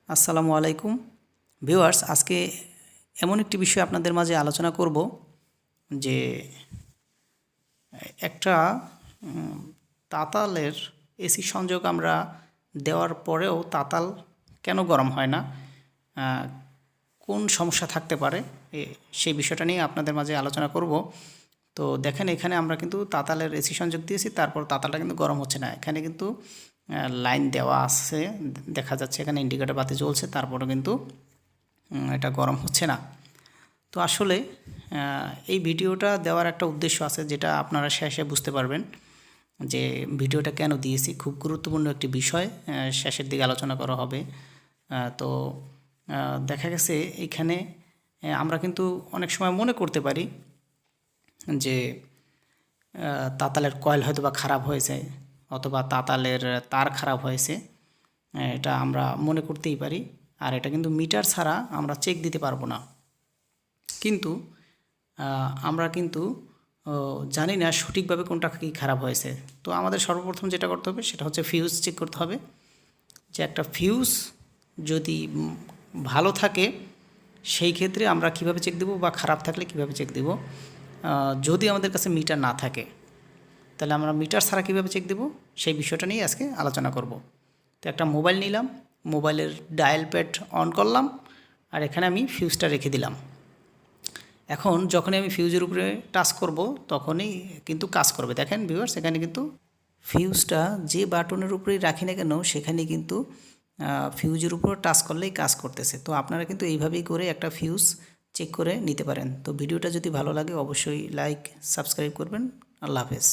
আসসালামু আলাইকুম ভিউয়ার্স, আজকে এমন একটি বিষয় আপনাদের মাঝে আলোচনা করব যে একটা তাতালের এসি সংযোগ আমরা দেওয়ার পরেও তাতাল কেন গরম হয় না, কোন সমস্যা থাকতে পারে সেই বিষয়টা নিয়ে আপনাদের মাঝে আলোচনা করব। তো দেখেন, এখানে আমরা কিন্তু তাতালের এসি সংযোগ দিয়েছি, তারপর তাতালটা কিন্তু গরম হচ্ছে না। এখানে কিন্তু লাইন দেওয়া আছে, দেখা যাচ্ছে এখানে ইন্ডিকেটর বাতি জ্বলছে, তারপরও কিন্তু এটা গরম হচ্ছে না। তো আসলে এই ভিডিওটা দেওয়ার একটা উদ্দেশ্য আছে, যেটা আপনারা শেষে বুঝতে পারবেন যে ভিডিওটা কেন দিয়েছি। খুব গুরুত্বপূর্ণ একটি বিষয় শেষের দিকে আলোচনা করা হবে। তো দেখা গেছে এখানে আমরা কিন্তু অনেক সময় মনে করতে পারি যে তাতালের কয়েল হয়তো বা খারাপ হয়েছে, অথবা তাতালের তার খারাপ হয়েছে, এটা আমরা মনে করতেই পারি। আর এটা কিন্তু মিটার ছাড়া আমরা চেক দিতে পারবো না। কিন্তু আমরা কিন্তু জানি না সঠিকভাবে কোনটা কী খারাপ হয়েছে। তো আমাদের সর্বপ্রথম যেটা করতে হবে সেটা হচ্ছে ফিউজ চেক করতে হবে, যে একটা ফিউজ যদি ভালো থাকে সেই ক্ষেত্রে আমরা কিভাবে চেক দেব, বা খারাপ থাকলে কিভাবে চেক দেব। যদি আমাদের কাছে মিটার না থাকে তাহলে আমরা মিটার ছাড়া কীভাবে চেক দেব, সেই বিষয়টা নিয়ে আজকে আলোচনা করব। তো একটা মোবাইল নিলাম, মোবাইলের ডায়াল প্যাড অন করলাম, আর এখানে আমি ফিউজটা রেখে দিলাম। এখন যখনই আমি ফিউজের উপরে টাচ করব তখনই কিন্তু কাজ করবে। দেখেন ভিউয়ার্স, এখানে কিন্তু ফিউজটা যে বাটনের উপরেই রাখি না কেন সেখানে কিন্তু ফিউজের উপর টাচ করলেই কাজ করতেছে। তো আপনারা কিন্তু এইভাবেই করে একটা ফিউজ চেক করে নিতে পারেন। তো ভিডিওটা যদি ভালো লাগে অবশ্যই লাইক সাবস্ক্রাইব করবেন। আল্লাহ হাফেজ।